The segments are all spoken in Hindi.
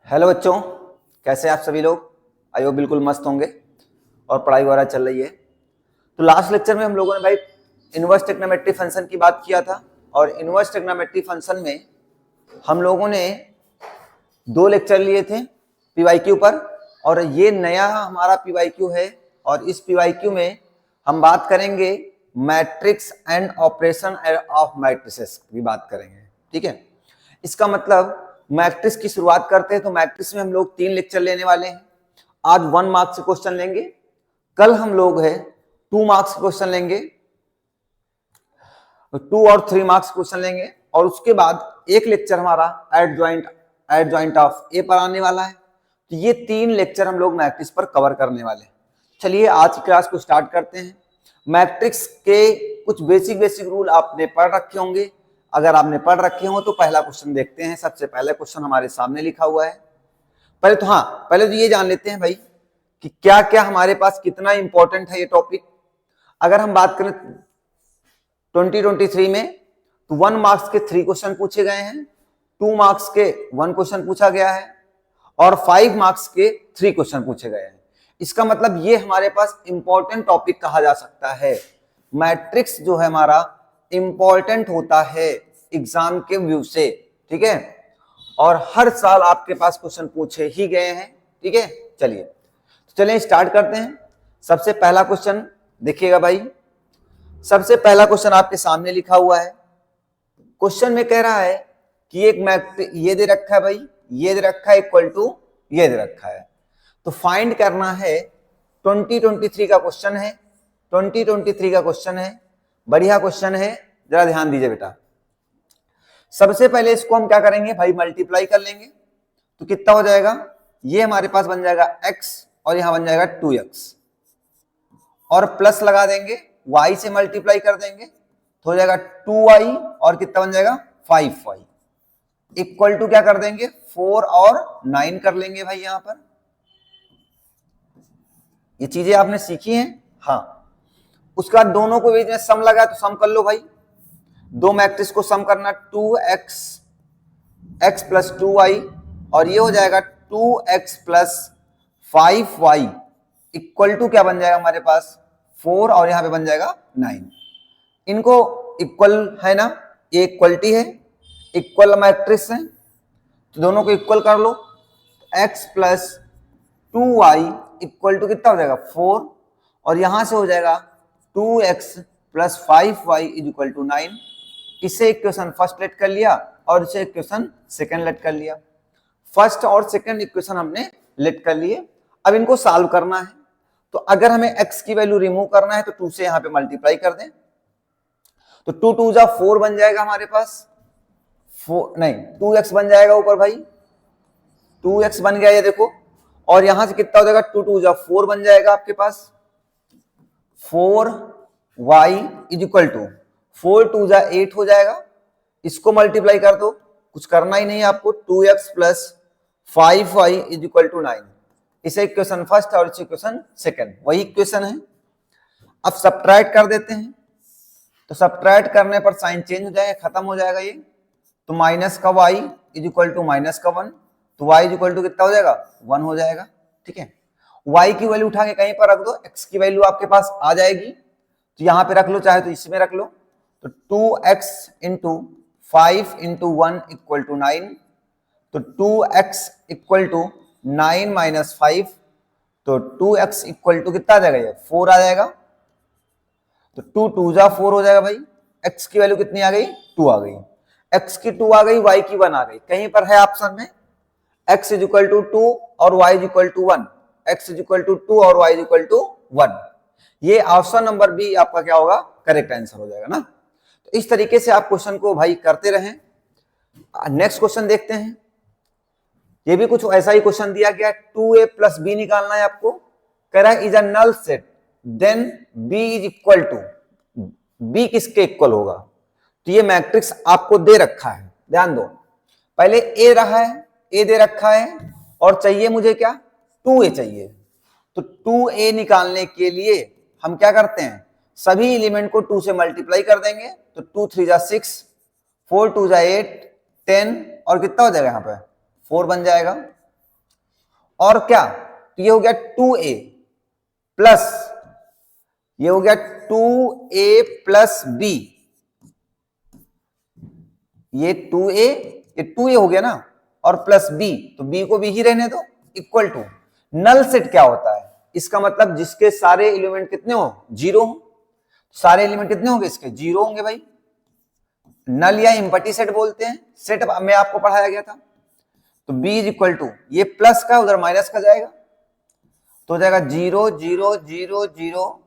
हेलो बच्चों, कैसे हैं आप सभी लोग। आयो बिल्कुल मस्त होंगे और पढ़ाई वगैरह चल रही है। तो लास्ट लेक्चर में हम लोगों ने भाई इनवर्स ट्रिग्नोमेट्री फंक्शन की बात किया था और इनवर्स ट्रिग्नोमेट्री फंक्शन में हम लोगों ने 2 लेक्चर लिए थे पीवाईक्यू पर, और ये नया हमारा पीवाईक्यू है और इस पीवाईक्यू में हम बात करेंगे matrix and operation of matrices की बात करेंगे। ठीक है, इसका मतलब मैट्रिक्स की शुरुआत करते हैं। तो मैट्रिक्स में हम लोग 3 लेक्चर लेने वाले हैं। आज 1 मार्क्स से क्वेश्चन लेंगे, कल हम लोग है 2 मार्क्स क्वेश्चन लेंगे, 2 और 3 मार्क्स क्वेश्चन लेंगे, और उसके बाद एक लेक्चर हमारा एडजॉइंट ऑफ ए पर आने वाला है। तो ये 3 लेक्चर हम लोग मैट्रिक्स पर कवर करने वाले हैं। चलिए आज की क्लास को स्टार्ट करते हैं। मैट्रिक्स के कुछ बेसिक रूल आपने पढ़ रखे होंगे। अगर आपने पढ़ रखे हो तो पहला क्वेश्चन देखते हैं। सबसे पहला क्वेश्चन हमारे सामने लिखा हुआ है। पहले तो ये जान लेते हैं भाई कि क्या क्या हमारे पास कितना इंपॉर्टेंट है ये टॉपिक। अगर हम बात करें 2023 में तो 1 मार्क्स के 3 क्वेश्चन पूछे गए हैं, 2 मार्क्स के 1 क्वेश्चन पूछा गया है और 5 मार्क्स के 3 क्वेश्चन पूछे गए हैं। इसका मतलब ये हमारे पास इंपॉर्टेंट टॉपिक कहा जा सकता है। मैट्रिक्स जो है हमारा इंपॉर्टेंट होता है एग्जाम के व्यू से। ठीक है, और हर साल आपके पास क्वेश्चन पूछे ही गए हैं। ठीक है, चलिए स्टार्ट करते हैं। सबसे पहला क्वेश्चन देखिएगा भाई। सबसे पहला क्वेश्चन आपके सामने लिखा हुआ है। क्वेश्चन में कह रहा है कि एक मैट्रिक्स ये दे रखा है भाई, ये दे रखा है इक्वल टू ये दे रखा है। तो फाइंड करना है। 2023 का क्वेश्चन है, 2023 का क्वेश्चन है, बढ़िया क्वेश्चन है, जरा ध्यान दीजिए बेटा। सबसे पहले इसको हम क्या करेंगे भाई, मल्टीप्लाई कर लेंगे। तो कितना हो जाएगा, ये हमारे पास बन जाएगा x और यहां बन जाएगा 2x, और प्लस लगा देंगे, y से मल्टीप्लाई कर देंगे तो हो जाएगा 2y और कितना बन जाएगा 5y, इक्वल टू क्या कर देंगे 4 और 9 कर लेंगे भाई। यहां पर ये चीजें आपने सीखी हैं। हाँ, उसके बाद दोनों को बीच में सम लगा तो सम कर लो भाई। 2 मैट्रिक्स को सम करना, 2x x प्लस 2y और ये हो जाएगा 2x plus 5y equal to क्या बन जाएगा हमारे पास 4 और यहां पे बन जाएगा 9। इनको इक्वल है ना, ये इक्वलिटी है, इक्वल मैट्रिक्स है तो दोनों को इक्वल कर लो। x plus 2y equal to कितना हो जाएगा 4 और यहां से हो जाएगा 2x plus 5y is equal to 9। इसे इक्वेशन फर्स्ट लेट कर लिया और इसे इक्वेशन सेकंड लेट कर लिया। फर्स्ट और सेकंड इक्वेशन हमने लेट कर लिए। अब इनको सॉल्व करना है। तो अगर हमें x की वैल्यू रिमूव करना है तो 2 से यहां पे मल्टीप्लाई कर दें तो 2 2 जा 4 बन जाएगा हमारे पास। 2x बन जाएगा ऊपर भाई, 2x बन गया ये देखो, और यहां से कितना हो जाएगा 2 2 जा 4 बन जाएगा आपके पास। 4y इज इक्वल टू 4 2 जा 8 हो जाएगा। इसको मल्टीप्लाई कर दो, कुछ करना ही नहीं है आपको। 2x plus 5y is equal to 9। इसे इक्वेशन फर्स्ट और इसे इक्वेशन सेकंड, वही इक्वेशन है। अब सब्ट्रैक्ट कर देते हैं तो सब्ट्रैक्ट करने पर साइन चेंज हो जाएगा, खत्म हो जाएगा ये। तो माइनस का y is equal to minus का 1, तो y इज इक्वल टू कितना हो जाएगा 1 हो जाएगा। ठीक है, y की वैल्यू उठा के कहीं पर रख दो, x की वैल्यू आपके पास आ जाएगी तो यहां पे रख लो, चाहे तो इसमें रख लो। तो 2x into 5 into 1 equal to 9, तो 2x इक्वल टू 9 माइनस 5, तो 2x इक्वल टू कितना आ जाएगा ये 4 आ जाएगा। तो 2 2 जा 4 हो जाएगा भाई। x की वैल्यू कितनी आ गई 2 आ गई, x की 2 आ गई, y की 1 आ गई। कहीं पर है ऑप्शन में x इज इक्वल टू 2 और y is equal to 1, x is equal to 2 और y इज इक्वल टू 1। ये ऑप्शन नंबर बी आपका क्या होगा, करेक्ट आंसर हो जाएगा ना। तो इस तरीके से आप क्वेश्चन को भाई करते रहें। नेक्स्ट क्वेश्चन देखते हैं। ये भी कुछ ऐसा ही क्वेश्चन दिया गया, 2a प्लस b निकालना है आपको। कह रहा है is a null set then b is equal to, b किसके इक्वल होगा। तो ये मैट्रिक्स आपको दे रखा है, ध्यान दो। पहले a रहा है, a दे रखा है और चाहिए मुझे क्या 2a चाहिए। तो 2a निकालने के लिए हम क्या करते हैं, सभी एलिमेंट को 2 से मल्टीप्लाई कर देंगे। तो 2 3 जा 6, 4 2 जा 8, 10 और कितना हो जाएगा यहाँ पे 4 बन जाएगा। और क्या, तो ये हो गया 2a प्लस, ये हो गया 2a प्लस b, ये 2a हो गया ना, और प्लस b, तो b को b ही रहने दो, इक्वल टू नल सेट क्या होता है, इसका मतलब जिसके सारे एलिमेंट कितने हो, जीरो हो, सारे एलिमेंट कितने होंगे इसके, जीरो होंगे भाई, नल या एम्प्टी सेट बोलते हैं, सेट में आपको पढ़ाया गया था। तो b इज इक्वल टू, ये प्लस का उधर माइनस का जाएगा, तो हो जाएगा 0 0 0 0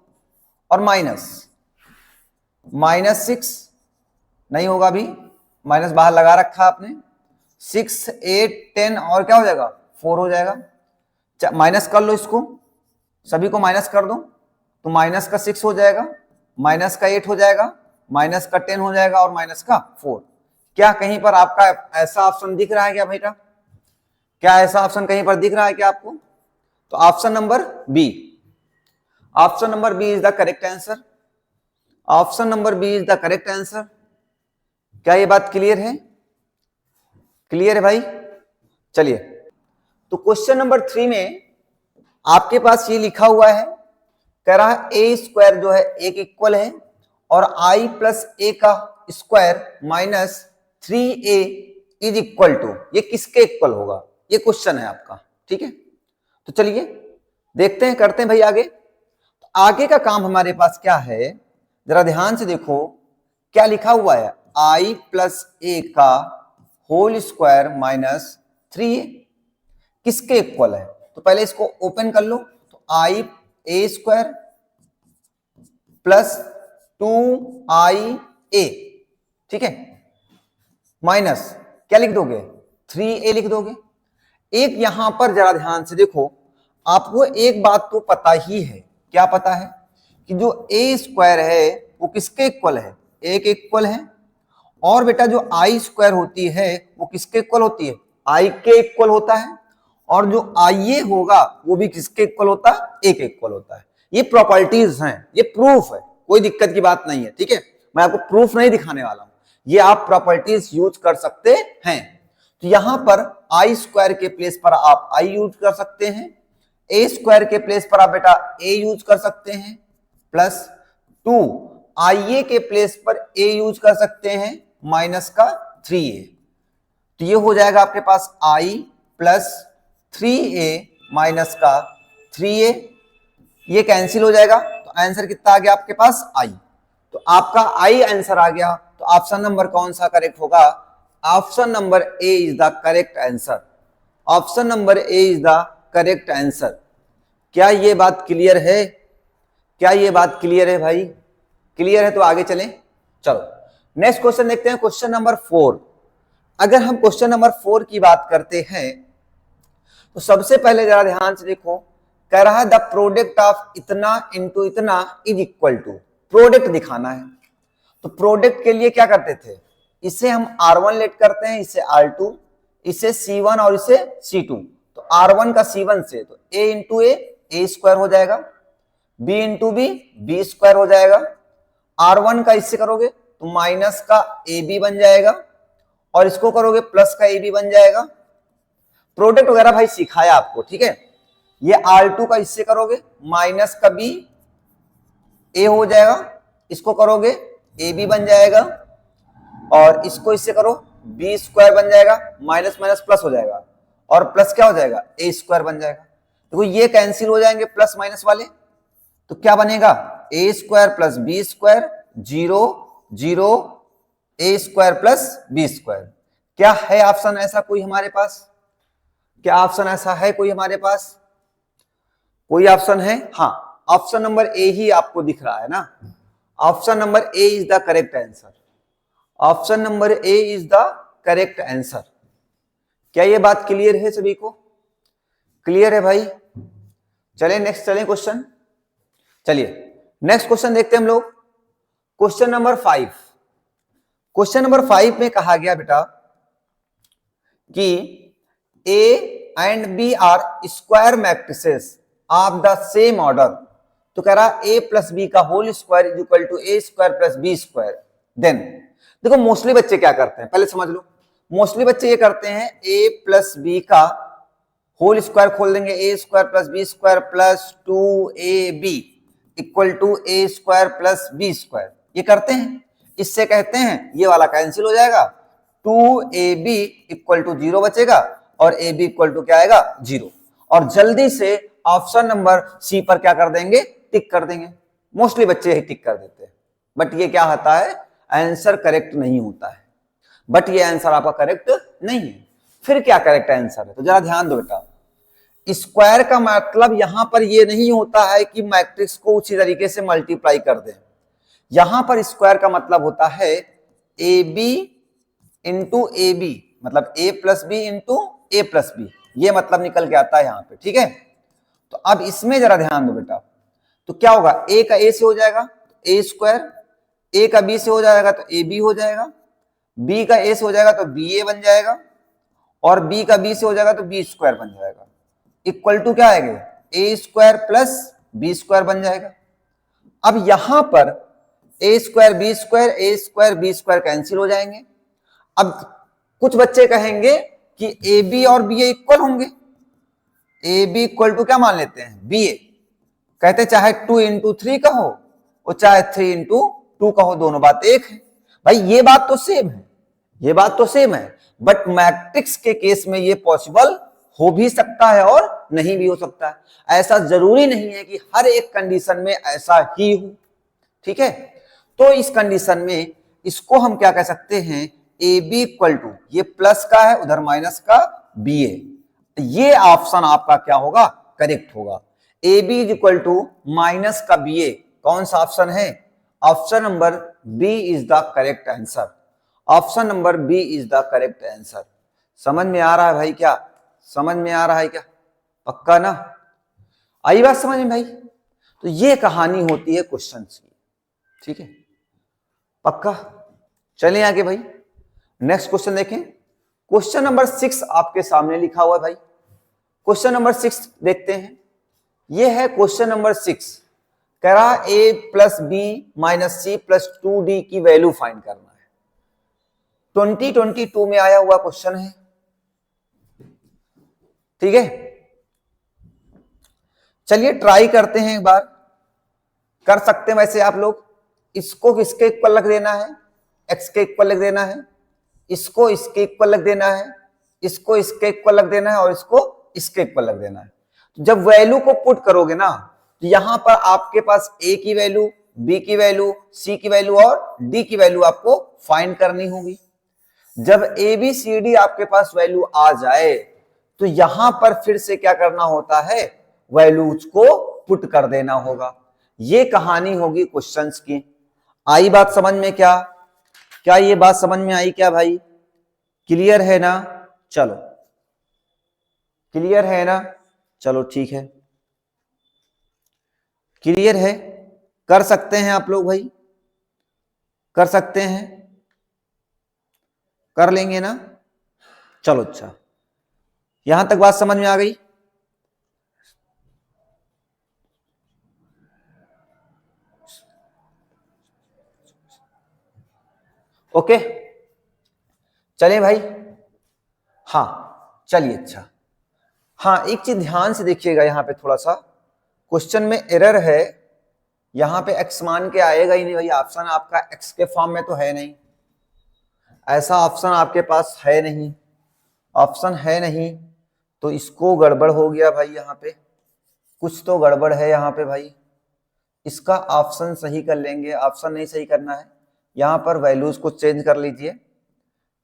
और -6 नहीं होगा, अभी माइनस बाहर लगा रखा आपने, 6 8 10 और क्या हो जाएगा, 4 हो जाएगा। माइनस कर लो इसको, सभी को माइनस कर दो, तो माइनस का 6 हो जाएगा, माइनस का 8 हो जाएगा, माइनस का 10 हो जाएगा और माइनस का 4। क्या कहीं पर आपका ऐसा ऑप्शन दिख रहा है क्या बेटा, क्या ऐसा ऑप्शन कहीं पर दिख रहा है क्या आपको, तो option number B, option number B is the correct answer, option number B is the correct answer. क्या ये बात क्लियर है, क्लियर है भाई। चलिए, तो क्वेश्चन नंबर 3 में आपके पास ये लिखा हुआ है, कह रहा है ए स्क्वायर जो है एक इक्वल है और आई प्लस ए का square minus 3a is equal to, ये किसके इक्वल होगा, ये क्वेश्चन है आपका, ठीक है। तो चलिए देखते हैं, करते हैं भाई आगे। तो आगे का काम हमारे पास क्या है, जरा ध्यान से देखो क्या लिखा हुआ है, आई प्लस ए का होल स्क्वायर माइनस 3a किसके इक्वल है, तो पहले इसको ओपन कर लो, तो आई ए स्क्वायर प्लस 2ia, ठीक है, माइनस क्या लिख दोगे, 3a लिख दोगे। एक यहां पर जरा ध्यान से देखो, आपको एक बात तो पता ही है, क्या पता है कि जो ए स्क्वायर है वो किसके इक्वल है, ए के इक्वल है, और बेटा जो आई स्क्वायर होती है वो किसके इक्वल होती है, आई के इक्वल होता है, और जो आई ए होगा वो भी किसके इक्वल होता है, ए के इक्वल होता है। ये प्रॉपर्टीज हैं, ये प्रूफ है, कोई दिक्कत की बात नहीं है, ठीक है। मैं आपको प्रूफ नहीं दिखाने वाला हूं, ये आप प्रॉपर्टीज यूज कर सकते हैं। तो यहां पर आई स्क्वायर के प्लेस पर आप आई यूज कर सकते हैं, ए स्क्वायर के प्लेस पर आप बेटा ए यूज कर सकते हैं, प्लस 2 आई ए के प्लेस पर ए यूज कर सकते हैं, माइनस का 3a। तो ये हो जाएगा आपके पास आई प्लस 3a माइनस का 3a, ये कैंसिल हो जाएगा, तो आंसर कितना आ गया आपके पास, आई। तो आपका आई आंसर आ गया, तो ऑप्शन नंबर कौन सा करेक्ट होगा, option number A is the correct answer, option number A is the correct answer. क्या ये बात क्लियर है, क्या ये बात क्लियर है भाई, क्लियर है तो आगे चलें। चलो नेक्स्ट क्वेश्चन देखते हैं, क्वेश्चन नंबर 4। अगर हम क्वेश्चन नंबर 4 की बात करते हैं तो सबसे पहले जरा ध्यान से देखो, कह रहा है द प्रोडक्ट ऑफ इतना इंटू इतना इज इक्वल टू, प्रोडक्ट दिखाना है। तो प्रोडक्ट के लिए क्या करते थे, इसे हम R1 लेट करते हैं, इसे R2, इसे C1 और इसे C2। तो R1 का C1 से, तो A इंटू ए स्क्वायर हो जाएगा, B इंटू बी स्क्वायर हो जाएगा, R1 का इससे करोगे तो माइनस का AB बन जाएगा, और इसको करोगे प्लस का AB बन जाएगा। प्रोडक्ट वगैरह भाई सिखाया आपको, ठीक है। ये R2 का इससे करोगे माइनस का B A हो जाएगा, इसको करोगे AB बन जाएगा, और इसको इससे करो B स्क्वायर बन जाएगा, माइनस माइनस प्लस हो जाएगा, और प्लस क्या हो जाएगा, A स्क्वायर बन जाएगा। देखो ये कैंसिल हो जाएंगे प्लस माइनस वाले, तो क्या बनेगा, A square plus B square 0 0 A square plus B square. क्या है ऑप्शन ऐसा कोई हमारे पास, क्या ऑप्शन ऐसा है कोई हमारे पास, कोई ऑप्शन है, हाँ ऑप्शन नंबर ए ही आपको दिख रहा है ना, option number A is the correct answer, option number A is the correct answer. क्या ये बात क्लियर है सभी को, क्लियर है भाई। चलिए नेक्स्ट चलें क्वेश्चन, चलिए नेक्स्ट क्वेश्चन देखते हैं हम लोग, क्वेश्चन नंबर 5। क्वेश्चन नंबर 5 में कहा गया बेटा कि A and B are square matrices of the same order. तो कह रहा A प्लस बी का whole square is equal to A square plus B square. Then देखो मोस्टली बच्चे क्या करते हैं, पहले समझ लो, मोस्टली बच्चे ये करते हैं A प्लस बी का होल स्क्वायर खोल देंगे, A square plus B square plus 2ab equal to A square plus B square. ये करते हैं, इससे कहते हैं ये वाला कैंसिल हो जाएगा, 2ab इक्वल टू 0 बचेगा और ab इक्वल टू क्या आएगा 0। और जल्दी से ऑप्शन नंबर सी पर क्या कर देंगे, टिक कर देंगे। मोस्टली बच्चे यही टिक कर देते हैं, बट ये क्या होता है, आंसर करेक्ट नहीं होता है। बट ये आंसर आपका करेक्ट नहीं है। फिर क्या करेक्ट आंसर है, तो जरा ध्यान दो बेटा। स्क्वायर का मतलब यहां पर ये नहीं होता है कि मैट्रिक्स को उसी तरीके से मल्टीप्लाई कर दें। यहां पर स्क्वायर का मतलब होता है A B into A B, मतलब A plus B into A plus B, ये मतलब निकल के आता है यहां पे, ठीक है। तो अब इसमें जरा ध्यान दो बेटा, तो क्या होगा, ए का ए से हो जाएगा ए स्क्वायर, ए का बी से हो जाएगा तो ए बी हो जाएगा, बी का ए से हो जाएगा तो बी ए बन जाएगा, और बी का बी से हो जाएगा तो बी स्क्वायर बन जाएगा, इक्वल टू क्या आएगा, ए स्क्वायर प्लस बी स्क्वायर बन जाएगा। अब यहां पर ए स्क्वायर बी स्क्वायर कैंसिल हो जाएंगे। अब कुछ बच्चे कहेंगे कि ए बी और बी ए इक्वल होंगे, ए बी इक्वल टू क्या मान लेते हैं, बी ए। कहते चाहे 2 इंटू 3 कहो और चाहे 3 इंटू 2 कहो, दोनों बात एक है। भाई ये बात तो सेम है, ये बात तो सेम है, बट मैट्रिक्स के केस में ये पॉसिबल हो भी सकता है और नहीं भी हो सकता है। ऐसा जरूरी नहीं है कि हर एक कंडीशन में ऐसा ही हो, ठीक है। तो इस कंडीशन में इसको हम क्या कह सकते हैं, ए बी इक्वल टू, ये प्लस का है उधर माइनस का बी ए, ये ऑप्शन आपका क्या होगा, करेक्ट होगा। A B equal to minus का बी ए, कौन सा ऑप्शन है, option number B is the correct answer. Option number B is the correct answer. समझ में आ रहा है भाई, क्या समझ में आ रहा है क्या, पक्का ना, आई बात समझ में भाई। तो ये कहानी होती है क्वेश्चंस की, ठीक है, पक्का। चलें आगे भाई, नेक्स्ट क्वेश्चन देखें। क्वेश्चन नंबर 6 आपके सामने लिखा हुआ है भाई। क्वेश्चन नंबर 6 देखते हैं। ये है क्वेश्चन नंबर 6, कह रहा A plus B minus C plus 2d की वैल्यू फाइंड करना है। 2022 में आया हुआ क्वेश्चन है, ठीक है। चलिए ट्राई करते हैं एक बार, कर सकते हैं वैसे आप लोग। इसको किसके इक्वल रख देना है, x के इक्वल रख देना है, इसको इसके इक्वल रख देना है, इसको इसके इक्वल रख देना है, और इसको इसके इक्वल रख देना है। तो जब वैल्यू को पुट करोगे ना, तो यहां पर आपके पास a की वैल्यू, b की वैल्यू, c की वैल्यू और d की वैल्यू आपको फाइंड करनी होगी। जब a b c d आपके पास वैल्यू आ जाए, तो यहां पर फिर से क्या करना होता है, वैल्यूज को पुट कर देना होगा। ये कहानी होगी क्वेश्चंस की। आई बात समझ में, क्या क्या ये बात समझ में आई क्या भाई, क्लियर है ना, चलो क्लियर है ना, चलो ठीक है, क्लियर है, कर सकते हैं आप लोग भाई, कर सकते हैं, कर लेंगे ना, चलो अच्छा, यहां तक बात समझ में आ गई। ओके, चले भाई, हाँ चलिए अच्छा। हाँ एक चीज ध्यान से देखिएगा, यहां पे थोड़ा सा क्वेश्चन में एरर है, यहां पे x मान के आएगा ही नहीं भाई, ऑप्शन आपका x के फॉर्म में तो है नहीं, ऐसा ऑप्शन आपके पास है नहीं, ऑप्शन है नहीं, तो इसको गड़बड़ हो गया भाई, यहाँ पे कुछ तो गड़बड़ है यहाँ पे भाई। इसका ऑप्शन सही कर लेंगे, ऑप्शन नहीं सही करना है, यहाँ पर वैल्यूज को चेंज कर लीजिए,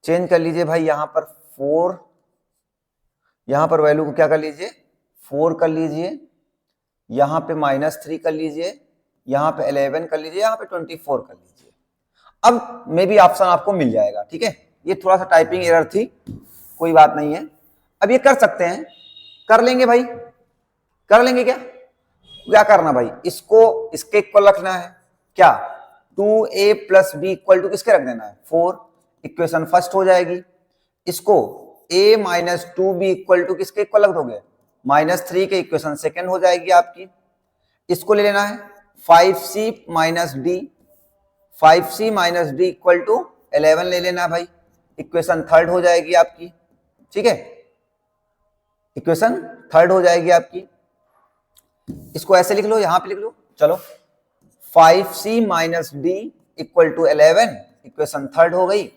चेंज कर लीजिए भाई। यहाँ पर 4, यहाँ पर वैल्यू को क्या कर लीजिए, 4 कर लीजिए, यहाँ पे -3 कर लीजिए, यहाँ पे 11 कर लीजिए, यहाँ पे 24 कर लीजिए। अब मे भी ऑप्शन आपको मिल जाएगा, ठीक है। ये थोड़ा सा टाइपिंग एरर थी, कोई बात नहीं है। अब ये कर सकते हैं, कर लेंगे भाई, कर लेंगे क्या, क्या करना भाई, इसको इसके इक्वल रखना है, क्या 2a plus B equal to किसके रख देना है, 4, इक्वेशन फर्स्ट हो जाएगी। इसको a minus 2b equal to किसके इक्वल रख दोगे, -3 के, इक्वेशन सेकेंड हो जाएगी आपकी। इसको ले लेना है 5c minus D, 5c minus D equal to 11 ले लेना भाई, इक्वेशन थर्ड हो जाएगी आपकी, ठीक है। इक्वेशन थर्ड हो जाएगी आपकी। इसको ऐसे लिख लो, यहां पे लिख लो, चलो 5c minus D equal to 11, equation third हो गई।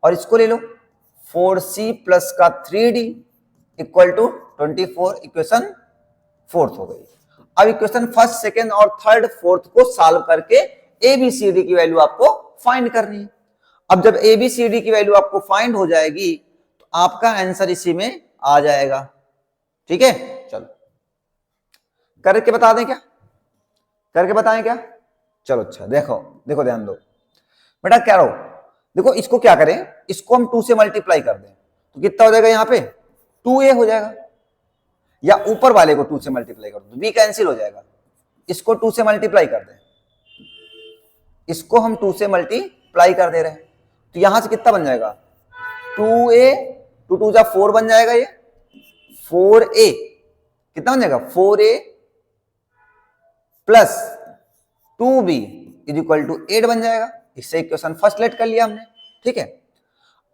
और इसको ले लो 4c प्लस का 3d equal to 24, equation fourth हो गई। अब इक्वेशन फर्स्ट, सेकेंड और थर्ड, फोर्थ को सॉल्व करके ए बी सी डी की वैल्यू आपको फाइंड करनी है। अब जब ए बी सी डी की वैल्यू आपको फाइंड हो जाएगी तो आपका आंसर इसी में आ जाएगा। ठीक है, चलो करके बता दें क्या, करके बताएं क्या? चलो अच्छा, देखो देखो ध्यान दो बेटा, क्या रहो, देखो इसको क्या करें, इसको हम 2 से मल्टीप्लाई कर दें तो कितना हो जाएगा, यहाँ पे 2a हो जाएगा। या ऊपर वाले को 2 से मल्टीप्लाई कर दो, b कैंसिल हो जाएगा। इसको 2 से मल्टीप्लाई कर दें, इसको हम 2 से मल्टीप्लाई कर दे रहे हैं तो यहां से कितना बन जाएगा, 2a, 2 2 जा 4 बन जाएगा, ये 4a कितना बन जाएगा, 4a plus 2b is equal to 8 बन जाएगा। इससे इक्वेशन फर्स्ट लेट कर लिया हमने। ठीक है,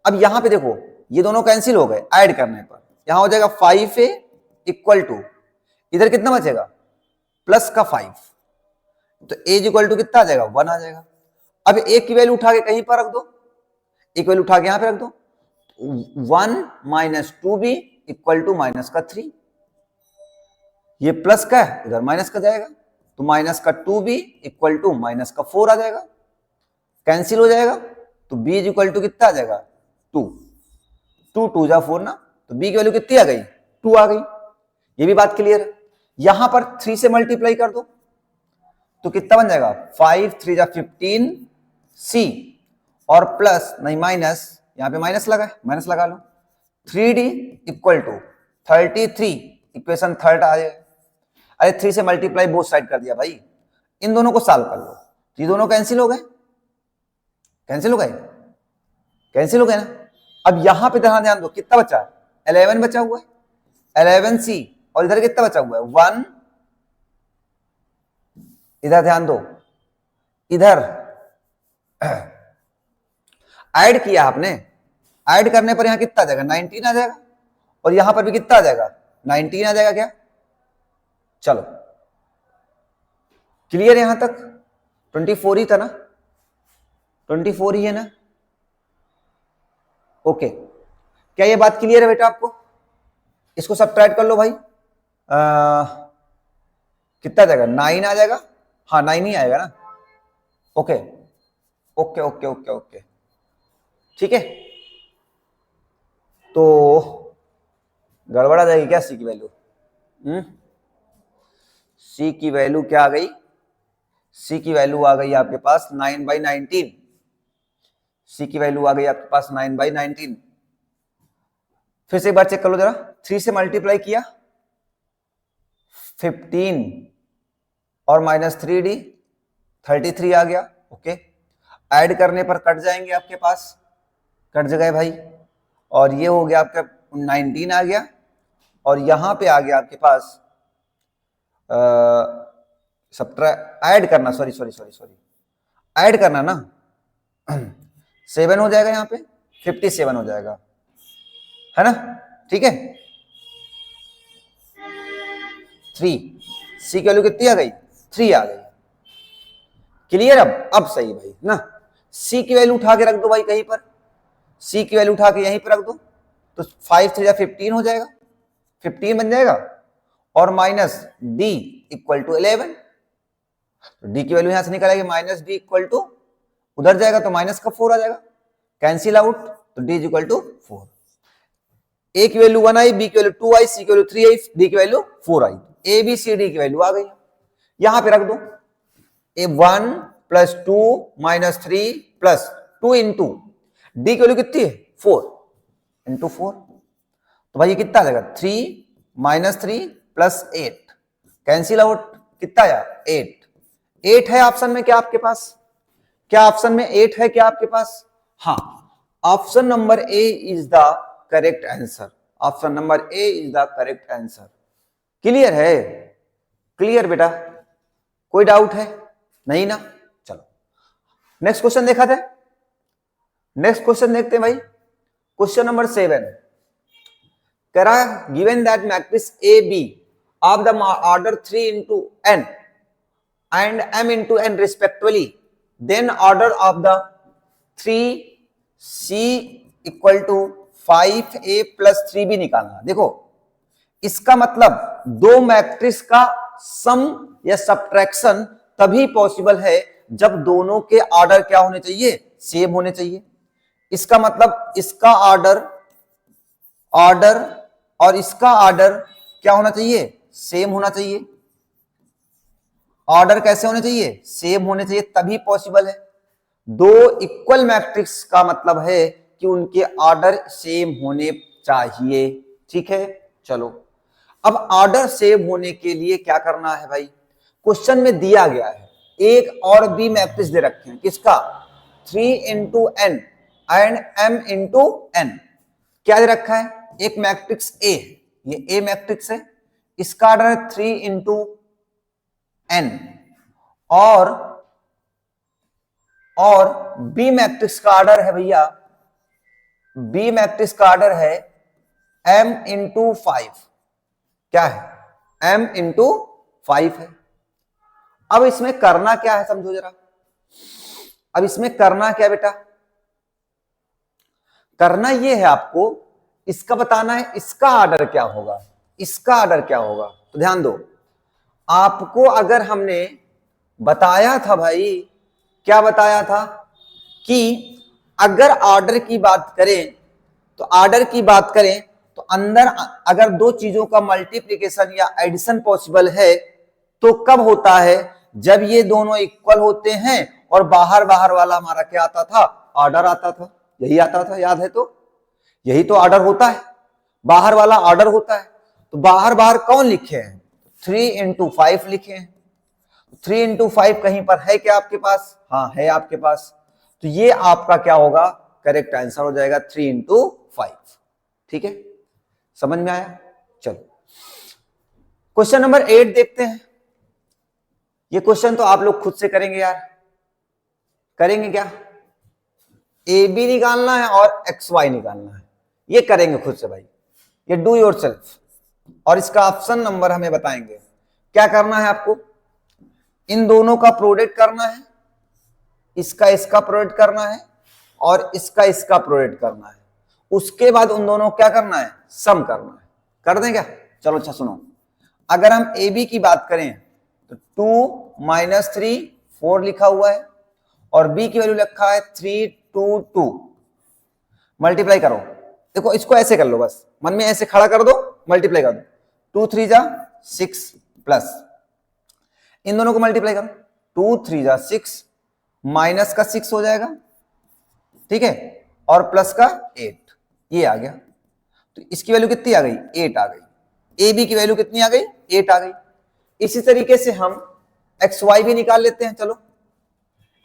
अब यहां पे देखो ये दोनों कैंसिल हो गए, ऐड करने पर यहां हो जाएगा 5a इक्वल टू, इधर कितना बचेगा, प्लस का 5, तो a इज इक्वल टू कितना आ जाएगा, 1 आ जाएगा। अब एक की वैल्यू उठा के कहीं पर रख दो, एक वैल्यू उठा के यहां पे रख दो, 1 minus 2b equal to minus का 3, ये प्लस का है इधर माइनस का जाएगा तो माइनस का 2b इक्वल टू माइनस का 4 आ जाएगा, कैंसिल हो जाएगा तो b इज इक्वल टू कितना आ जाएगा, 2, 2 2 जा 4 ना, तो b की वैल्यू कितनी आ गई, 2 आ गई। ये भी बात क्लियर है। यहां पर 3 से मल्टीप्लाई कर दो तो कितना बन जाएगा, 5 3 जा 15 c और प्लस नहीं माइनस, यहां पे माइनस लगा है, माइनस लगा लो, 3d equal to 33, equation third आ जाएगा। अरे 3 से मल्टीप्लाई बोथ साइड कर दिया भाई, इन दोनों को सॉल्व कर लो, ये दोनों कैंसिल हो गए, कैंसिल हो गए, कैंसिल हो गए ना। अब यहां पे ध्यान दो, कितना बचा है, 11 बचा हुआ है, 11c और इधर कितना बचा हुआ है, 1, इधर ध्यान दो, इधर ऐड किया आपने, ऐड करने पर यहां कितना आ जाएगा, 19 आ जाएगा, और यहां पर भी कितना आ जाएगा, 19 आ जाएगा क्या। चलो क्लियर, यहां तक 24 ही था ना, 24 ही है ना, ओके। क्या ये बात क्लियर है बेटा आपको? इसको सब्ट्रैक्ट कर लो भाई, कितना आ जाएगा, 9 आ जाएगा, हाँ 9 ही आएगा ना, okay okay okay okay okay, ठीक है। तो गड़बड़ आ जाएगी क्या सी की वैल्यू, सी की वैल्यू क्या आ गई, सी की वैल्यू आ गई आपके पास 9/19, सी की वैल्यू आ गई आपके पास 9/19। फिर से एक बार चेक कर लो जरा, 3 से मल्टीप्लाई किया 15 और माइनस 3d 33 आ गया, ओके। ऐड करने पर कट जाएंगे आपके पास, कट गए भाई, और ये हो गया आपका 19 आ गया, और यहां पे आ गया आपके पास ऐड करना, sorry sorry sorry sorry, add करना ना 7 हो जाएगा, यहाँ पे 57 हो जाएगा, है ना, ठीक है। 3, सी की वैल्यू कितनी आ गई, 3 आ गई, क्लियर। अब सही भाई ना, सी की वैल्यू उठा के रख दो भाई कहीं पर, सी की वैल्यू उठा के यहीं पर रख दो तो 5 3 15 हो जाएगा, 15 बन जाएगा, और माइनस डी इक्वल टू 11, तो डी की वैल्यू यहां से निकलेगी, माइनस डी इक्वल टू उधर जाएगा तो माइनस का 4 आ जाएगा, कैंसिल आउट, तो डी इक्वल टू 4। ए की वैल्यू 1 आई, बी की वैल्यू 2 आई, सी की वैल्यू 3 आई, डी की वैल्यू 4 आई, ए बी सी डी की वैल्यू आ गई, यहां पे रख दो, A 1 plus 2 minus 3 plus 2 into D की वैल्यू कितनी है, 4 इंटू 4, तो भाई ये कितना आ जाएगा, 3 माइनस 3 प्लस 8, कैंसिल आउट, कितना आया 8, 8 है ऑप्शन में क्या आपके पास, क्या ऑप्शन में 8 है क्या आपके पास, हाँ, option number A is the correct answer, option number A is the correct answer. Clear है, क्लियर बेटा, कोई डाउट है नहीं ना। चलो नेक्स्ट क्वेश्चन देखा जाए, नेक्स्ट क्वेश्चन देखते हैं भाई, क्वेश्चन नंबर 7, कह रहा है given that matrix A B of the order 3 into n and m into n respectively, then order of the 3c equal to 5a plus 3b निकालना। देखो इसका मतलब दो मैट्रिक्स का सम या सब्ट्रैक्शन तभी पॉसिबल है जब दोनों के ऑर्डर क्या होने चाहिए, सेम होने चाहिए। इसका मतलब इसका ऑर्डर और इसका ऑर्डर क्या होना चाहिए, सेम होना चाहिए। ऑर्डर कैसे होने चाहिए, सेम होने चाहिए, तभी पॉसिबल है। दो इक्वल मैट्रिक्स का मतलब है कि उनके ऑर्डर सेम होने चाहिए। ठीक है, चलो अब ऑर्डर सेम होने के लिए क्या करना है भाई, क्वेश्चन में दिया गया है एक और बी मैट्रिक्स दे रखे हैं, किसका 3 into n and m into n। क्या दे रखा है, एक मैट्रिक्स ए है, ये ए मैट्रिक्स है, इसका ऑर्डर है 3 into n और बी मैट्रिक्स का ऑर्डर है भैया, बी मैट्रिक्स का ऑर्डर है m into 5। क्या है, m into 5 है। अब इसमें करना क्या है समझो जरा, अब इसमें करना क्या बेटा, करना ये है आपको इसका बताना है इसका ऑर्डर क्या होगा, इसका ऑर्डर क्या होगा। तो ध्यान दो, आपको अगर हमने बताया था भाई, क्या बताया था कि अगर ऑर्डर की बात करें तो अंदर अगर दो चीजों का मल्टीप्लिकेशन या एडिशन पॉसिबल है तो कब होता है, जब ये दोनों इक्वल होते हैं और बाहर वाला हमारा क्या आता था, ऑर्डर आता था, यही आता था, याद है तो, यही तो ऑर्डर होता है, बाहर वाला ऑर्डर होता है। तो बाहर कौन लिखे हैं, 3 into 5 लिखे हैं। 3 into 5 कहीं पर है क्या आपके पास, हाँ है आपके पास, तो ये आपका क्या होगा, करेक्ट आंसर हो जाएगा 3 into 5। ठीक है, समझ में आया। चलो क्वेश्चन नंबर 8 देखते हैं। ये क्वेश्चन तो आप लोग खुद से करेंगे यार, करेंगे क्या, ए बी निकालना है और एक्स वाई निकालना है, ये करेंगे खुद से भाई, ये डू योरसेल्फ। और इसका ऑप्शन नंबर हमें बताएंगे। क्या करना है आपको, इन दोनों का प्रोडक्ट करना है, इसका प्रोडक्ट करना है और इसका प्रोडक्ट करना है। उसके बाद उन दोनों को क्या करना है, सम करना है। कर दें क्या, चलो अच्छा सुनो, अगर हम ए बी की बात करें तो 2 - 3 4 लिखा हुआ है और बी की वैल्यू लिखा है 3 2 2। मल्टीप्लाई करो, देखो इसको ऐसे कर लो, बस मन में ऐसे खड़ा कर दो, मल्टीप्लाई कर दो, 2 3 जा 6 प्लस इन दोनों को मल्टीप्लाई करो, 2 3 जा 6 माइनस का 6 हो जाएगा, ठीक है, और प्लस का 8, ये आ गया। तो इसकी वैल्यू कितनी आ गई, 8 आ गई। ए बी की वैल्यू कितनी आ गई, 8 आ गई। इसी तरीके से हम एक्स वाई भी निकाल लेते हैं। चलो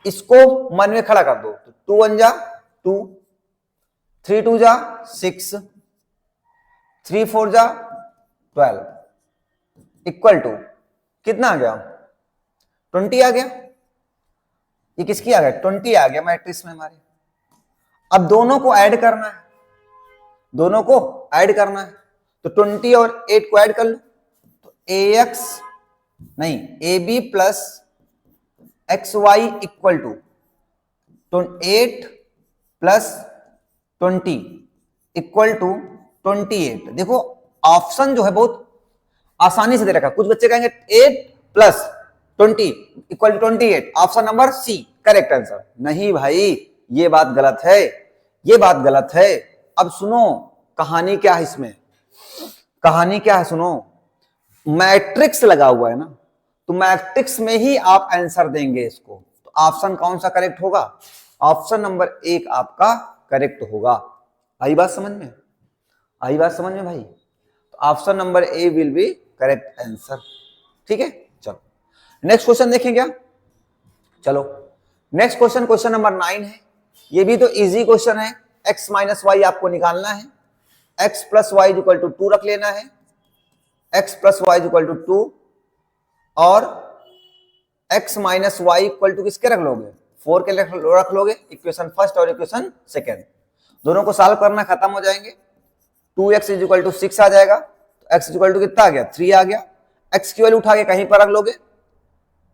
इसको मन में खड़ा कर दो, तो 2 1 जा 2, 3 2 जा 6, 3 4 जा 12 इक्वल टू कितना आ गया, 20 आ गया। ये किसकी आ गया, 20 आ गया मैट्रिक्स में हमारे। अब दोनों को ऐड करना है, दोनों को ऐड करना है, तो 20 और 8 को ऐड कर लो, तो ax नहीं ab plus x y equal to 8 plus 20 equal to 28। देखो ऑप्शन जो है बहुत आसानी से दे रखा है। कुछ बच्चे कहेंगे 8 plus 20 equal to 28, option number C correct answer. नहीं भाई, ये बात गलत है, ये बात गलत है। अब सुनो कहानी क्या है इसमें, कहानी क्या है सुनो, मैट्रिक्स लगा हुआ है ना, तो मैट्रिक्स में ही आप आंसर देंगे इसको। तो ऑप्शन कौन सा करेक्ट होगा, ऑप्शन नंबर 1 आपका करेक्ट होगा। आई बात समझ में, आई बात समझ में भाई। तो option number A will be correct answer. ठीक है, चलो नेक्स्ट क्वेश्चन देखें क्या। चलो नेक्स्ट क्वेश्चन, क्वेश्चन नंबर 9 है। ये भी तो इजी क्वेश्चन है। x माइनस वाई आपको निकालना है, x plus y equal to 2 रख लेना है, x plus y equal to 2 और x minus y equal to किसके रख लोगे, 4 के रख लोगे। इक्वेशन फर्स्ट और इक्वेशन सेकेंड दोनों को सॉल्व करना, खत्म हो जाएंगे। 2x इज इक्वल टू 6 आ जाएगा, तो x इज इक्वल टू कितना आ गया 3 आ गया। x की वैल्यू उठा के कहीं पर रख लोगे,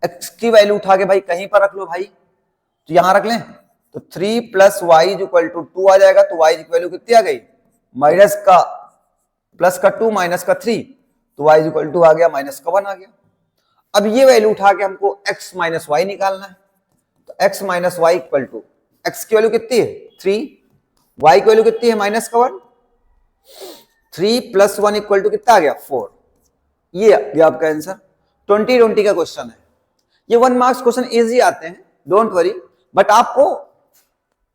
x की वैल्यू उठा के भाई कहीं पर रख लो भाई, तो यहां रख लें, तो 3 plus y is equal to 2 आ जाएगा। तो y की वैल्यू कितनी आ गई, माइनस का प्लस का 2 माइनस का 3, तो y इज इक्वल टू आ गया माइनस का 1 आ गया। अब ये वैल्यू उठा के हमको x माइनस वाई निकालना है, तो x minus y equal to, x की वैल्यू कितनी है 3, y की वैल्यू कितनी है माइनस का 1, 3 प्लस 1 इक्वल टू कितना आ गया 4। ये आपका आंसर 2020 का क्वेश्चन है। ये 1 मार्क्स क्वेश्चन इजी आते हैं, डोंट वरी, बट आपको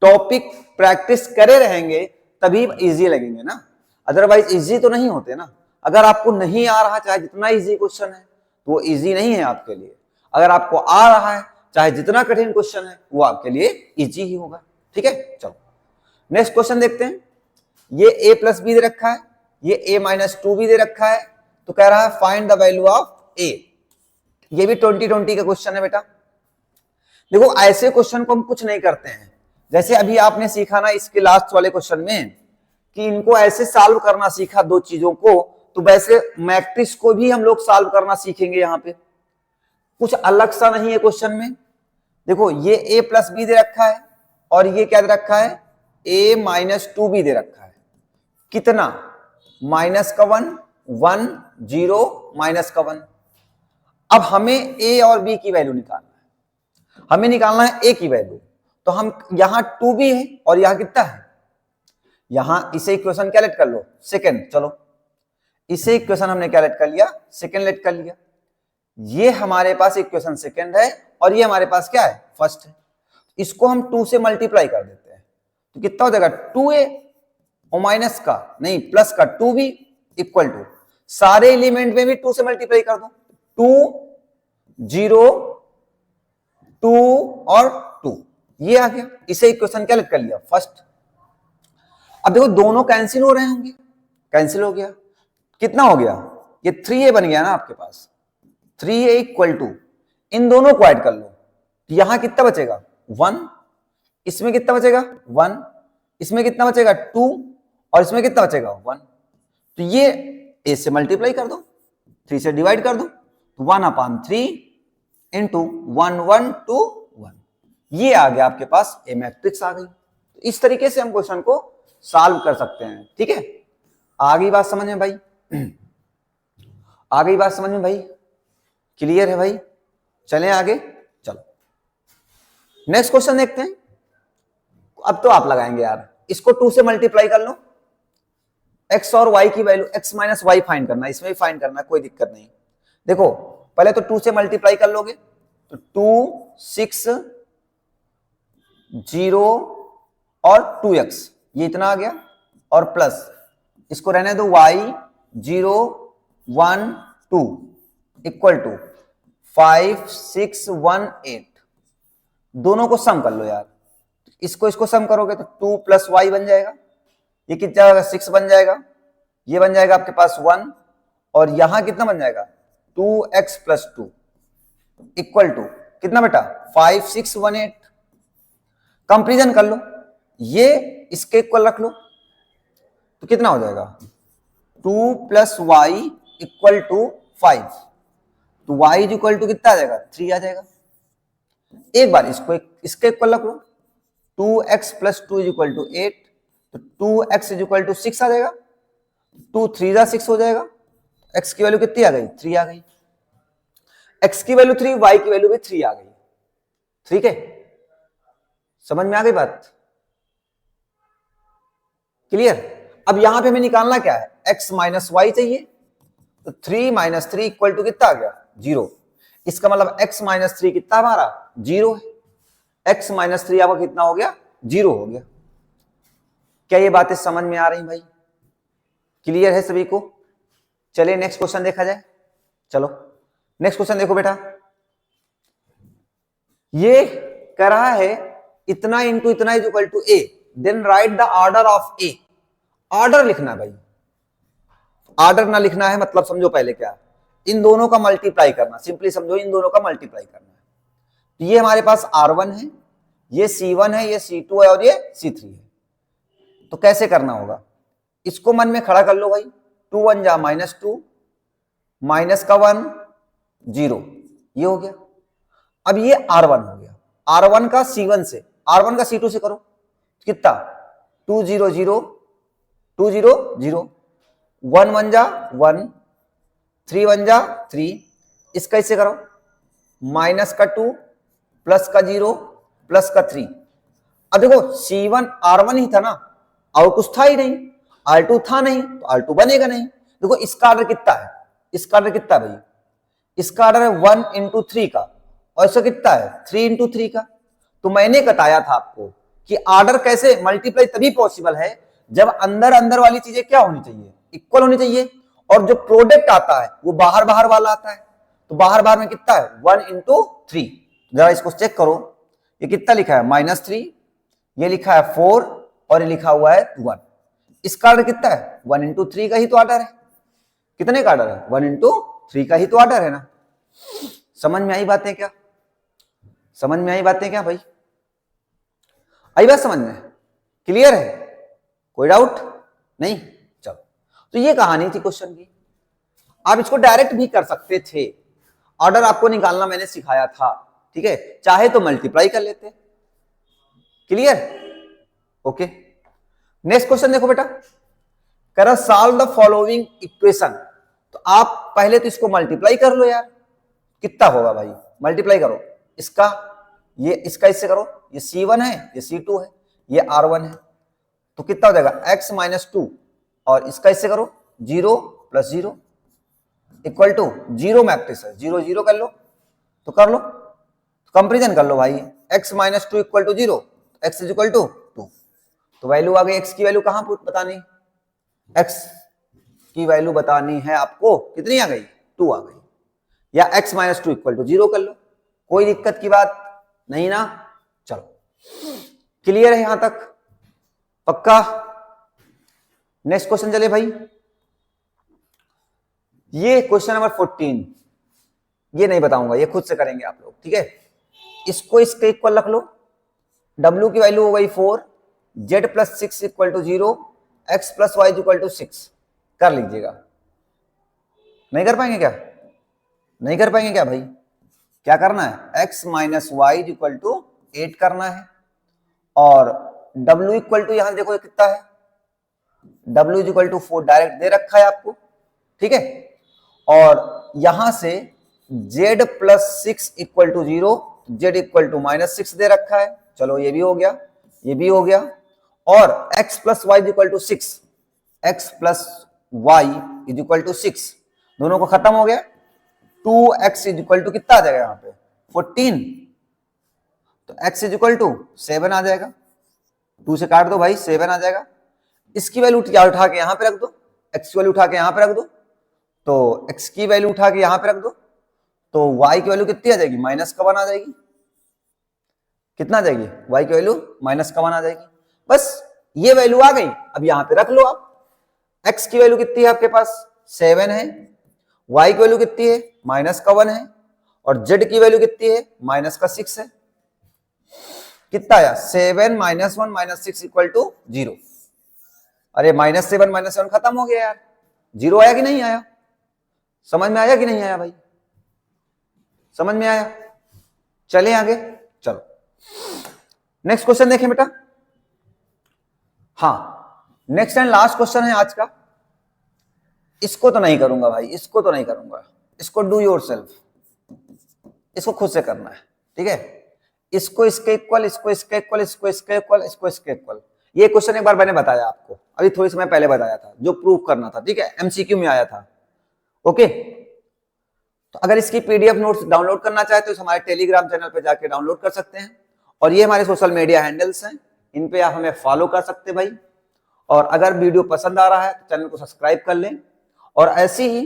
टॉपिक प्रैक्टिस करे रहेंगे तभी इजी लगेंगे ना, अदरवाइज इजी तो नहीं होते ना। अगर आपको नहीं आ रहा, चाहे जितना इजी क्वेश्चन है तो वो इजी नहीं है आपके लिए। अगर आपको आ रहा है, चाहे जितना कठिन क्वेश्चन है वो आपके लिए इजी ही होगा। ठीक है, चलो नेक्स्ट क्वेश्चन देखते हैं। ये a प्लस बी दे रखा है, ये a माइनस 2 भी दे रखा है, तो कह रहा है find the value of a। ये भी 2020 का क्वेश्चन है बेटा। देखो ऐसे क्वेश्चन को हम कुछ नहीं करते हैं, जैसे अभी आपने सीखा ना इसके लास्ट वाले क्वेश्चन में कि इनको ऐसे सॉल्व करना सीखा दो चीजों को, तो वैसे मैट्रिक्स को भी हम लोग सॉल्व करना सीखेंगे। यहां पे कुछ अलग सा नहीं है क्वेश्चन में। देखो ये a प्लस बी दे रखा है और ये क्या दे रखा है a माइनस 2 भी दे रखा है। कितना, माइनस का 1, 1 0 माइनस का 1। अब हमें a और b की वैल्यू निकालना है, हमें निकालना है a की वैल्यू। तो हम यहां 2 भी है और यहां कितना है, यहां इसे इक्वेशन क्या लेट कर लो सेकंड, चलो इसे इक्वेशन हमने क्या लेट कर लिया सेकंड लेट कर लिया। ये हमारे पास इक्वेशन सेकंड है और ये हमारे पास क्या है फर्स्ट है। इसको हम 2 से मल्टीप्लाई कर देते हैं, तो कितना हो जाएगा 2a और माइनस का नहीं प्लस का 2b इक्वल टू, सारे एलिमेंट में भी 2 से मल्टीप्लाई कर दो, 2 0 2 और 2, ये आ गया। इसे इक्वेशन क्या लेट कर लिया फर्स्ट। अब देखो दोनों कैंसिल हो रहे होंगे, कैंसिल हो गया, कितना हो गया ये 3a बन गया ना आपके पास, 3a इक्वल टू, इन दोनों को ऐड कर लो, तो यहां कितना बचेगा 1, इसमें कितना बचेगा 1, इसमें कितना बचेगा 2 और इसमें कितना बचेगा 1। तो ये a से मल्टीप्लाई कर दो, 3 से डिवाइड कर दो, 1/3 इंटू 1 1 2 1, ये आ गया आपके पास ए मैट्रिक्स आ गई। तो इस तरीके से हम क्वेश्चन को सॉल्व कर सकते हैं। ठीक है, आ गई बात समझ में भाई, आ गई बात समझ में भाई, क्लियर है भाई। चलें आगे, चलो नेक्स्ट क्वेश्चन देखते हैं। अब तो आप लगाएंगे यार, इसको 2 से मल्टीप्लाई कर लो, x और y की value, x minus y find करना है, इसमें भी फाइंड करना है, कोई दिक्कत नहीं। देखो पहले तो 2 से मल्टीप्लाई कर लोगे, तो 2 6 0 और 2x, ये इतना आ गया, और प्लस इसको रहने दो y 0 1 2 इक्वल टू 5 6 1 8, दोनों को सम कर लो यार। इसको सम करोगे तो 2 प्लस वाई बन जाएगा, ये कितना जाएगा 6 बन जाएगा, ये बन जाएगा आपके पास 1, और यहां कितना बन जाएगा 2x प्लस 2 इक्वल टू कितना बेटा 5 6 1 8। कंपेरिजन कर लो, ये इसके इक्वल रख लो, तो कितना हो जाएगा 2 प्लस वाई इक्वल टू 5, तो y इज इक्वल टू कितना आ जाएगा 3 आ जाएगा। एक बार इसको इसके इक्वल रख लो, 2x plus 2 is equal to 8, तो 2x इज इक्वल टू 6 आ जाएगा, 2 3 जा 6 हो जाएगा, x की वैल्यू कितनी आ गई 3 आ गई, x की वैल्यू 3, y की वैल्यू भी 3 आ गई। ठीक है, समझ में आ गई बात, क्लियर। अब यहां पे हमें निकालना क्या है, x माइनस वाई चाहिए, तो 3 माइनस 3 इक्वल टू कितना आ गया 0। इसका मतलब x माइनस 3 कितना हमारा 0 है, x माइनस 3 आपका कितना हो गया 0 हो गया। क्या ये बातें समझ में आ रही भाई, क्लियर है सभी को। चलिए नेक्स्ट क्वेश्चन देखा जाए, चलो नेक्स्ट क्वेश्चन देखो बेटा। ये कह रहा है इतना इंटू इतना is equal to a, then right the order of a। Order लिखना है भाई, ऑर्डर ना लिखना है मतलब समझो पहले क्या, इन दोनों का मल्टीप्लाई करना, सिंपली समझो इन दोनों का मल्टीप्लाई करना है। तो ये हमारे पास R1 है, ये C1 है, ये C2 है और ये C3 है। तो कैसे करना होगा, इसको मन में खड़ा कर लो भाई, 2 1 जा -2, माइनस का 1 0, ये हो गया। अब ये R1 हो गया, R1 का C1 से, R1 का C2 से करो, कितना 2 0 0 2 0 0, 1 1 जा 1, 3 1 जा 3, इसका इससे करो, माइनस का 2 प्लस का 0 प्लस का 3। अब देखो C1 R1 ही था ना, और कुछ था ही नहीं, R2 था नहीं, तो R2 बनेगा नहीं। देखो इसका ऑर्डर कितना है, इसका ऑर्डर कितना है भाई, इसका ऑर्डर है 1 into 3 का, और इसका कितना है 3 into 3 का। तो मैंने बताया था आपको कि ऑर्डर कैसे मल्टीप्लाई तभी पॉसिबल है जब अंदर अंदर वाली चीजें क्या होनी चाहिए, इक्वल होनी चाहिए, और जो प्रोडक्ट आता है वो बाहर बाहर वाला आता है। तो बाहर बाहर में कितना है 1 into 3, जरा इसको चेक करो, ये कितना लिखा है -3, ये लिखा है 4, और ये लिखा हुआ है 1। इसका ऑर्डर कितना है 1 into 3 का ही तो ऑर्डर है। कितने का ऑर्डर है 1 into 3 का ही तो ऑर्डर है ना। समझ में आई बातें क्या, समझ में आई बातें क्या भाई, आई बात समझ में, क्लियर है, कोई डाउट नहीं। चलो, तो ये कहानी थी क्वेश्चन की। आप इसको डायरेक्ट भी कर सकते थे, ऑर्डर आपको निकालना मैंने सिखाया था, ठीक है, चाहे तो मल्टीप्लाई कर लेते। Clear, okay. नेक्स्ट क्वेश्चन देखो बेटा, कह रहा सॉल्व द फॉलोइंग इक्वेशन। तो आप पहले तो इसको मल्टीप्लाई कर लो यार, कितना होगा भाई, मल्टीप्लाई करो, इसका ये इसका इससे करो, ये C1 है, ये C2 है, ये R1 है, तो कितना हो जाएगा x -2, और इसका इससे करो 0 + 0 इक्वल टू 0 मैट्रिक्स है, 0 0 कर लो, तो कर लो, कंपेरिजन कर लो भाई, x -2 equal to 0, x is equal to 2, तो वैल्यू आ गई। x की वैल्यू कहां बतानी, x की वैल्यू बतानी है आपको, कितनी आ गई 2 आ गई, या x -2 इक्वल टू 0 कर लो, कोई दिक्कत की बात नहीं ना। चलो, क्लियर है यहां तक, पक्का। नेक्स्ट क्वेश्चन चले भाई, ये क्वेश्चन नंबर 14, ये नहीं बताऊंगा, ये खुद से करेंगे आप लोग, ठीक है। इसको इसके इक्वल रख लो, w की वैल्यू हो गई 4, z + 6 equal to 0, x + y equal to 6, कर लीजिएगा। नहीं कर पाएंगे क्या, नहीं कर पाएंगे क्या भाई, क्या करना है x - y इक्वल टू 8 करना है, और w इक्वल टू यहां देखो कितना है, w इक्वल टू 4 डायरेक्ट दे रखा है आपको, ठीक है, और यहां से z + 6 equal to 0, z equal to -6 दे रखा है, चलो ये भी हो गया, ये भी हो गया, और x + y equal to 6, x + y equal to 6, दोनों को खत्म हो गया, 2x इक्वल टू कितना आ जाएगा यहाँ पे 14, तो x इक्वल टू 7 आ जाएगा, 2 से काट दो भाई 7 आ जाएगा। इसकी वैल्यू क्या उठा के यहां पे रख दो, x की वैल्यू उठा के यहां पे रख दो, तो x की वैल्यू उठा के यहां पे रख दो, तो y की वैल्यू कितनी आ जाएगी -1 आ जाएगी, कितना आ जाएगी y की वैल्यू -1 आ जाएगी। बस ये वैल्यू आ गई, अब यहां पे रख लो आप, x की वैल्यू कितनी है आपके पास 7 है, y की वैल्यू कितनी है -1 है, और z की वैल्यू कितनी है -6 है, कितना आया 7 - 1 - 6 इक्वल टू 0। अरे -7 - 7 खत्म हो गया यार, 0 आया कि नहीं आया, समझ में आया कि नहीं आया भाई, समझ में आया। चले आगे, चलो नेक्स्ट क्वेश्चन देखें बेटा। हाँ, नेक्स्ट एंड लास्ट क्वेश्चन है आज का, इसको तो नहीं करूंगा भाई, इसको तो नहीं करूंगा, इसको डू योरसेल्फ, इसको खुद से करना है, ठीक है। इसको इसके इक्वल, इसको इसके इक्वल, इसको इसके इक्वल, इसको इसके इक्वल। ये क्वेश्चन एक बार मैंने बताया आपको, अभी थोड़ी समय पहले बताया था, जो प्रूव करना था, ठीक है, एमसीक्यू में आया था, ओके। तो अगर इसकी पीडीएफ नोट्स डाउनलोड करना चाहे तो हमारे टेलीग्राम चैनल पे जाके डाउनलोड कर सकते हैं, और ये हमारे सोशल मीडिया हैंडल्स हैं, इन पे आप हमें फॉलो कर सकते हैं भाई। और अगर वीडियो पसंद आ रहा है तो चैनल को सब्सक्राइब कर लें, और ऐसी ही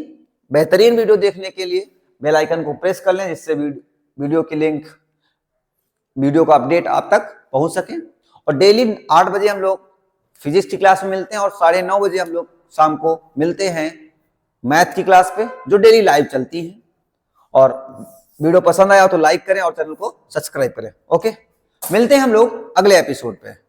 बेहतरीन वीडियो देखने के लिए बेल आइकन को प्रेस कर लें, जिससे वीडियो की लिंक, वीडियो का अपडेट आप तक पहुंच सके। और डेली 8 बजे हम लोग फिजिक्स की क्लास में मिलते हैं, और 9:30 बजे हम लोग शाम को मिलते हैं मैथ की क्लास पे, जो डेली लाइव चलती है। और वीडियो पसंद आया तो लाइक करें और चैनल को सब्सक्राइब करें, ओके। मिलते हैं हम लोग अगले एपिसोड पे।